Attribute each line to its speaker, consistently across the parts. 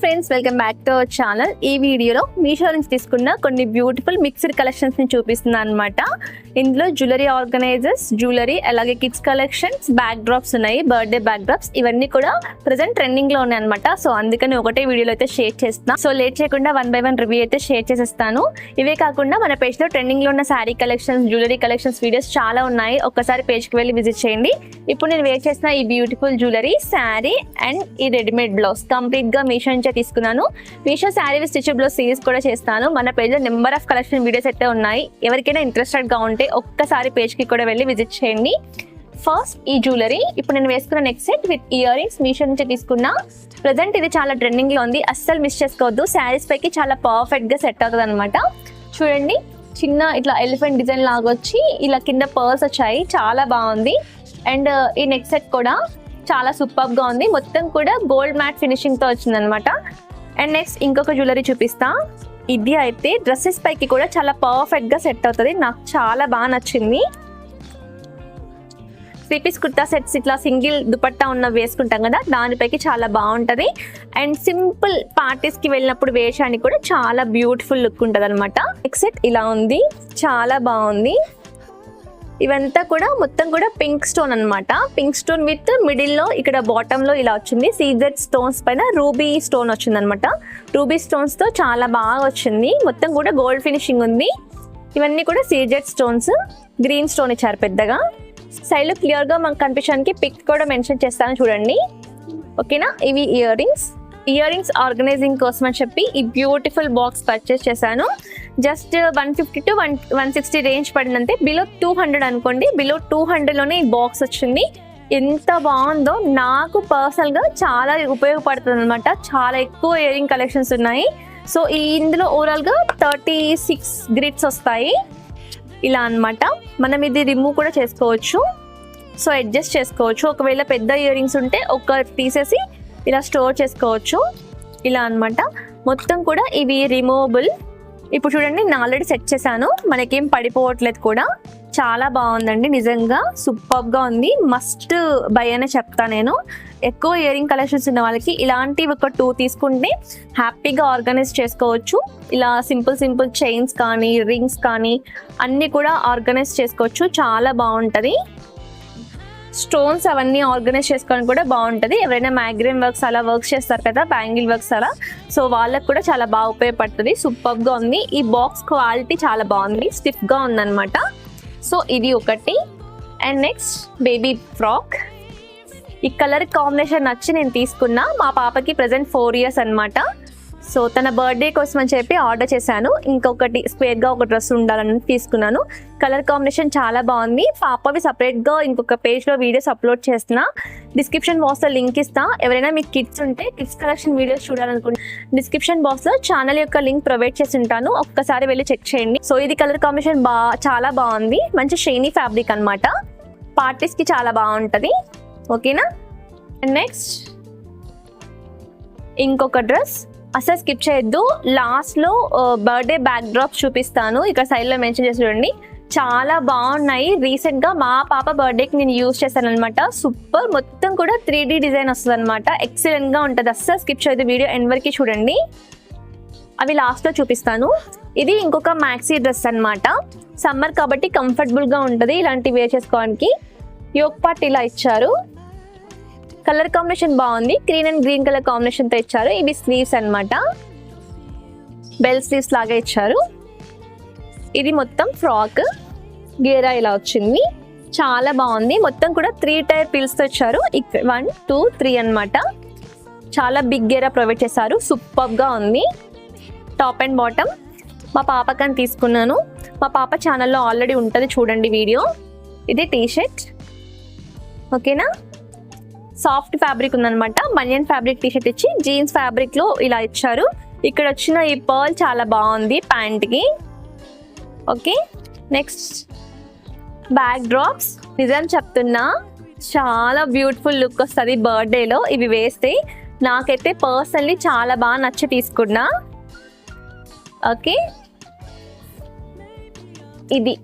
Speaker 1: Friends, welcome back to our channel. ఈ వీడియోలో మీషో నుంచి తీసుకున్న కొన్ని బ్యూటిఫుల్ మిక్స్డ్ కలెక్షన్స్ ని చూపిస్తున్నాను అనమాట. ఇందులో జ్యువెలరీ ఆర్గనైజర్స్, జ్యువెలరీ, అలాగే కిడ్స్ కలెక్షన్స్, బ్యాక్ డ్రాప్స్ ఉన్నాయి, బర్త్డే బ్యాక్ డ్రాప్స్. ఇవన్నీ కూడా ప్రెసెంట్ ట్రెండింగ్ లో ఉన్నాయి అనమాట. సో అందుకని ఒకటే వీడియోలో అయితే షేర్ చేస్తాను. సో లేట్ చేయకుండా 1 by 1 రివ్యూ అయితే షేర్ చేసేస్తాను. ఇవే కాకుండా మన పేజ్ లో ట్రెండింగ్ లో ఉన్న sari collections, jewellery collections videos చాలా ఉన్నాయి. ఒక్కసారి పేజ్ కి వెళ్ళి విజిట్ చేయండి. ఇప్పుడు నేను వేర్ చేసిన ఈ బ్యూటిఫుల్ జ్యువెలరీ, శారీ అండ్ ఈ రెడీమేడ్ బ్లౌజ్ కంప్లీట్ గా మీషో నుంచే తీసుకున్నాను. Meesho sari with stitch blouse series కూడా చేస్తాను. మన పేజ్ లో నెంబర్ ఆఫ్ కలెక్షన్ వీడియోస్ అయితే ఉన్నాయి. ఎవరికైనా ఇంట్రెస్టెడ్ గా ఉంటే ఒక్కసారి పేజ్ కి కూడా వెళ్ళి విజిట్ చేయండి. ఫస్ట్ ఈ జ్యువెలరీ, ఇప్పుడు నేను వేసుకున్న neck set with ear rings Meesho నుంచి తీసుకున్నా. ప్రెసెంట్ ఇది చాలా ట్రెండింగ్ లో ఉంది, అస్సలు మిస్ చేసుకోవద్దు. శారీస్ పైకి చాలా పర్ఫెక్ట్ గా సెట్ అవుతుంది అనమాట. చూడండి, చిన్న ఇట్లా ఎలిఫెంట్ డిజైన్ లాగా వచ్చి ఇలా కింద పర్ల్స్ వచ్చాయి, చాలా బాగుంది. అండ్ ఈ నెక్ సెట్ కూడా చాలా సూపర్ గా ఉంది, మొత్తం కూడా గోల్డ్ మ్యాట్ ఫినిషింగ్ తో వచ్చింది అనమాట. అండ్ నెక్స్ట్ ఇంకొక జ్యువెలరీ చూపిస్తా. ఇది అయితే డ్రెస్సెస్ పైకి కూడా చాలా పర్ఫెక్ట్ గా సెట్ అవుతుంది, నాకు చాలా బాగా నచ్చింది. 3 పీస్ కుర్తా సెట్స్ ఇట్లా సింగిల్ దుపట్టా ఉన్న వేసుకుంటాం కదా, దానిపైకి చాలా బాగుంటది. అండ్ సింపుల్ పార్టీస్ కి వెళ్ళినప్పుడు వేయడానికి కూడా చాలా బ్యూటిఫుల్ లుక్ ఉంటుంది అనమాట. నెక్ సెట్ ఇలా ఉంది, చాలా బాగుంది. ఇవంతా కూడా మొత్తం కూడా పింక్ స్టోన్ అనమాట. పింక్ స్టోన్ విత్ మిడిల్ లో ఇక్కడ బాటమ్ లో ఇలా వచ్చింది. సీజెడ్ స్టోన్స్ పైన రూబీ స్టోన్ వచ్చింది అనమాట. రూబీ స్టోన్స్ తో చాలా బాగా వచ్చింది, మొత్తం కూడా గోల్డ్ ఫినిషింగ్ ఉంది. ఇవన్నీ కూడా సీజెడ్ స్టోన్స్, గ్రీన్ స్టోన్ ఇచ్చారు పెద్దగా. సైడ్ లో క్లియర్ గా మనకు కనిపించడానికి పిక్ కూడా మెన్షన్ చేస్తాను చూడండి, ఓకేనా. ఇవి ear rings. Ear rings organizing కోసం అని చెప్పి ఈ బ్యూటిఫుల్ బాక్స్ పర్చేస్ చేశాను. జస్ట్ 150 to 160 రేంజ్ పడినంతే, బిలో 200 అనుకోండి. బిలో 200 లోనే ఈ బాక్స్ వచ్చింది. ఎంత బాగుందో, నాకు పర్సనల్ గా చాలా ఉపయోగపడుతుంది అనమాట. చాలా ఎక్కువ ఇయర్ రింగ్ కలెక్షన్స్ ఉన్నాయి. సో ఇందులో ఓవరాల్ గా 36 గ్రిడ్స్ వస్తాయి ఇలా అన్నమాట. మనం ఇది రిమూవ్ కూడా చేసుకోవచ్చు, సో అడ్జస్ట్ చేసుకోవచ్చు. ఒకవేళ పెద్ద ఇయర్ రింగ్స్ ఉంటే ఒకటి తీసేసి ఇలా స్టోర్ చేసుకోవచ్చు ఇలా అన్నమాట. మొత్తం కూడా ఇవి రిమూవబుల్. ఇప్పుడు చూడండి, నేను ఆల్రెడీ సెట్ చేశాను, మనకేం పడిపోవట్లేదు కూడా. చాలా బాగుందండి, నిజంగా సూపర్ గా ఉంది. మస్ట్ బై అనే చెప్తా నేను. ఎక్కువ ఇయర్ రింగ్ కలెక్షన్స్ ఉన్న వాళ్ళకి ఇలాంటివి ఒక 2 తీసుకుంటే హ్యాపీగా ఆర్గనైజ్ చేసుకోవచ్చు. ఇలా సింపుల్ చైన్స్ కానీ, రింగ్స్ కానీ అన్నీ కూడా ఆర్గనైజ్ చేసుకోవచ్చు, చాలా బాగుంటుంది. స్టోన్స్ అవన్నీ ఆర్గనైజ్ చేసుకోవడానికి కూడా బాగుంటుంది. ఎవరైనా మైగ్రేన్ వర్క్స్ అలా వర్క్స్ చేస్తారు కదా, బ్యాంగిల్ వర్క్స్ అలా, సో వాళ్ళకి కూడా చాలా బాగా ఉపయోగపడుతుంది. సూపర్ గా ఉంది. ఈ బాక్స్ క్వాలిటీ చాలా బాగుంది, స్టిఫ్ గా ఉందన్నమాట. సో ఇది ఒకటి. And next baby frock. ఈ కలర్ కాంబినేషన్ నచ్చి నేను తీసుకున్నా. మా పాపకి ప్రెసెంట్ 4 years అనమాట. సో తన బర్త్డే కోసం అని చెప్పి ఆర్డర్ చేశాను. ఇంకొకటి స్క్వేర్ గా ఒక డ్రెస్ ఉండాలని తీసుకున్నాను. కలర్ కాంబినేషన్ చాలా బాగుంది. పాపవి సపరేట్ గా ఇంకొక పేజ్ లో వీడియోస్ అప్లోడ్ చేస్తున్నా, డిస్క్రిప్షన్ బాక్స్ లో లింక్ ఇస్తా. ఎవరైనా మీకు కిడ్స్ ఉంటే కిడ్స్ కలెక్షన్ వీడియోస్ చూడాలనుకుంటే డిస్క్రిప్షన్ బాక్స్ లో ఛానల్ యొక్క లింక్ ప్రొవైడ్ చేసి ఉంటాను, ఒక్కసారి వెళ్ళి చెక్ చేయండి. సో ఇది కలర్ కాంబినేషన్ చాలా బాగుంది. మంచి షైనీ ఫ్యాబ్రిక్ అనమాట, పార్టీస్ కి చాలా బాగుంటది, ఓకేనా. నెక్స్ట్ ఇంకొక డ్రెస్, అసలు స్కిప్ చేయొద్దు. లాస్ట్ లో బర్త్డే బ్యాక్ డ్రాప్స్ చూపిస్తాను, ఇక్కడ సైడ్ లో మెన్షన్ చేసి చూడండి, చాలా బాగున్నాయి. రీసెంట్ గా మా పాప బర్త్డేకి నేను యూజ్ చేశాను అనమాట. సూపర్, మొత్తం కూడా 3D డిజైన్ వస్తుంది అనమాట. ఎక్సలెంట్ గా ఉంటుంది, అస్సలు స్కిప్ చేయొద్దు. వీడియో ఎండ్ వరకు చూడండి, అవి లాస్ట్ లో చూపిస్తాను. ఇది ఇంకొక మ్యాక్సీ డ్రెస్ అనమాట. సమ్మర్ కాబట్టి కంఫర్టబుల్ గా ఉంటుంది ఇలాంటివి వేర్ చేసుకోవడానికి. యోక్ పార్ట్ ఇలా ఇచ్చారు, కలర్ కాంబినేషన్ బాగుంది. Green and green colour combination తో ఇచ్చారు. ఇవి స్లీవ్స్ అన్నమాట, బెల్ స్లీవ్స్ లాగా ఇచ్చారు. ఇది మొత్తం ఫ్రాక్, గేరా ఇలా వచ్చింది, చాలా బాగుంది. మొత్తం కూడా 3 టైర్ పిల్స్ తో ఇచ్చారు. 1 2 3 అన్నమాట. చాలా బిగ్ గేరా ప్రొవైడ్ చేశారు, సూపర్ గా ఉంది. టాప్ అండ్ బాటమ్ మా పాపకని తీసుకున్నాను. మా పాప ఛానల్లో ఆల్రెడీ ఉంటుంది, చూడండి వీడియో. ఇది టీ షర్ట్, ఓకేనా. సాఫ్ట్ ఫ్యాబ్రిక్ ఉందన్నమాట, బనియన్ ఫ్యాబ్రిక్ టీ షర్ట్ ఇచ్చి జీన్స్ ఫ్యాబ్రిక్ లో ఇలా ఇచ్చారు. ఇక్కడ వచ్చిన ఈ పర్ల్ చాలా బాగుంది ప్యాంట్ కి, ఓకే. నెక్స్ట్ బ్యాక్ డ్రాప్స్, నిజం చెప్తున్నా చాలా బ్యూటిఫుల్ లుక్ వస్తుంది బర్త్డేలో ఇవి వేస్తే. నాకైతే పర్సనల్లీ చాలా బాగా నచ్చి తీసుకున్నా, ఓకే. ఇది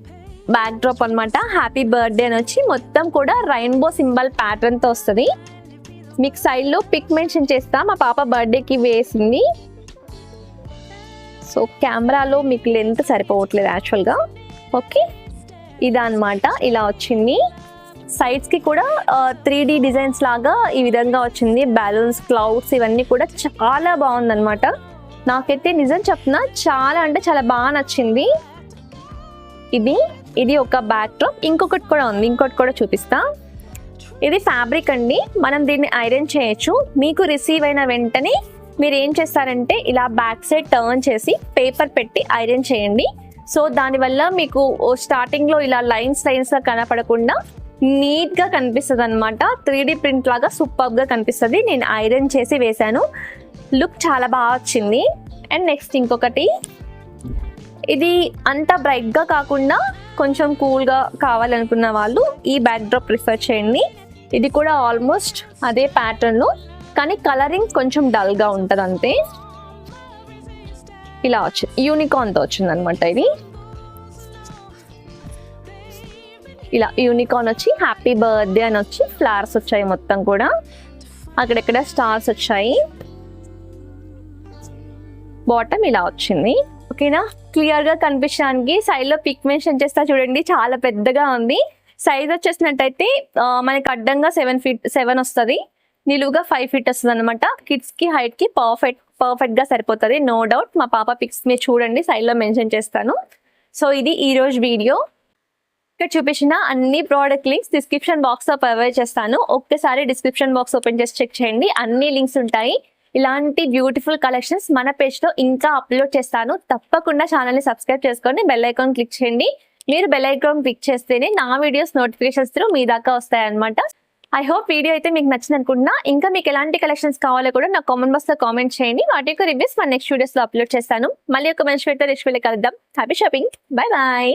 Speaker 1: బ్యాక్ డ్రాప్ అనమాట. హ్యాపీ బర్త్డే అని వచ్చి మొత్తం కూడా రెయిన్బో సింబల్ ప్యాటర్న్ తో వస్తుంది. మీకు సైడ్ లో పిక్ మెన్షన్ చేస్తా, మా పాప బర్త్డేకి వేసింది. సో కెమెరాలో మీకు లెంత్ సరిపోవట్లేదు యాక్చువల్గా. ఓకే, ఇదన్నమాట, ఇలా వచ్చింది. సైడ్స్ కి కూడా 3D డిజైన్స్ లాగా ఈ విధంగా వచ్చింది. బ్యాలూన్స్, క్లౌడ్స్ ఇవన్నీ కూడా చాలా బాగుందన్నమాట. నాకైతే నిజం చెప్తున్నా చాలా అంటే చాలా బాగా నచ్చింది. ఇది ఒక బ్యాక్ డ్రాప్. ఇంకొకటి కూడా ఉంది, ఇంకొకటి కూడా చూపిస్తా. ఇది ఫ్యాబ్రిక్ అండి, మనం దీన్ని ఐరన్ చేయొచ్చు. మీకు రిసీవ్ అయిన వెంటనే మీరు ఏం చేస్తారంటే ఇలా బ్యాక్ సైడ్ టర్న్ చేసి పేపర్ పెట్టి ఐరన్ చేయండి. సో దానివల్ల మీకు స్టార్టింగ్ లో ఇలా లైన్స్ గా కనపడకుండా నీట్ గా కనిపిస్తుంది అనమాట. 3D ప్రింట్ లాగా సూపర్ గా కనిపిస్తుంది. నేను ఐరన్ చేసి వేసాను, లుక్ చాలా బాగా వచ్చింది. అండ్ నెక్స్ట్ ఇంకొకటి, ఇది అంత బ్రైట్ గా కాకుండా కొంచెం కూల్ గా కావాలనుకున్న వాళ్ళు ఈ బ్యాక్ డ్రాప్ ప్రిఫర్ చేయండి. ఇది కూడా ఆల్మోస్ట్ అదే ప్యాటర్న్ లో, కానీ కలరింగ్ కొంచెం డల్ గా ఉంటది అంతే. ఇలా వచ్చింది, యూనికార్న్ తో వచ్చింది అనమాట. ఇది ఇలా యూనికార్న్ వచ్చి హ్యాపీ బర్త్డే అని వచ్చి ఫ్లవర్స్ వచ్చాయి మొత్తం కూడా, అక్కడెక్కడ స్టార్స్ వచ్చాయి. బాటమ్ ఇలా వచ్చింది. ఓకేనా, క్లియర్ గా కనిపించడానికి సైడ్ లో పిక్ మెన్షన్ చేస్తా చూడండి, చాలా పెద్దగా ఉంది. సైజ్ వచ్చేసినట్టయితే మనకి అడ్డంగా 7 feet 7 వస్తుంది, నిలువుగా 5 feet వస్తుంది అనమాట. కిడ్స్ కి హైట్ కి పర్ఫెక్ట్ గా సరిపోతుంది, నో డౌట్. మా పాప పిక్స్ మీరు చూడండి, సైడ్ లో మెన్షన్ చేస్తాను. సో ఇది ఈ రోజు వీడియో. ఇక్కడ చూపించిన అన్ని ప్రోడక్ట్ లింక్స్ డిస్క్రిప్షన్ బాక్స్ లో ప్రొవైడ్ చేస్తాను. ఒక్కసారి డిస్క్రిప్షన్ బాక్స్ ఓపెన్ చేసి చెక్ చేయండి, అన్ని లింక్స్ ఉంటాయి. ఇలాంటి బ్యూటిఫుల్ కలెక్షన్స్ మన పేజ్ లో ఇంకా అప్లోడ్ చేస్తాను. తప్పకుండా ఛానల్ ని సబ్స్క్రైబ్ చేసుకొని బెల్ ఐకాన్ క్లిక్ చేయండి. మీరు బెల్ ఐకాన్ క్లిక్ చేస్తేనే నా వీడియోస్ నోటిఫికేషన్స్ త్రూ మీ దాకా వస్తాయి అనమాట. ఐ హోప్ వీడియో అయితే మీకు నచ్చింది అనుకుంటున్నా. ఇంకా మీకు ఎలాంటి కలెక్షన్స్ కావాలో కూడా నాకు కామెంట్ బాక్స్ లో కామెంట్ చేయండి. వాటి యొక్క రివ్యూస్ మన నెక్స్ట్ వీడియోస్ లో అప్లోడ్ చేస్తాను. మళ్ళీ ఒక మంచి వీడియోతో నెక్స్ట్ వీడియో కలుద్దాం. Happy shopping, bye bye.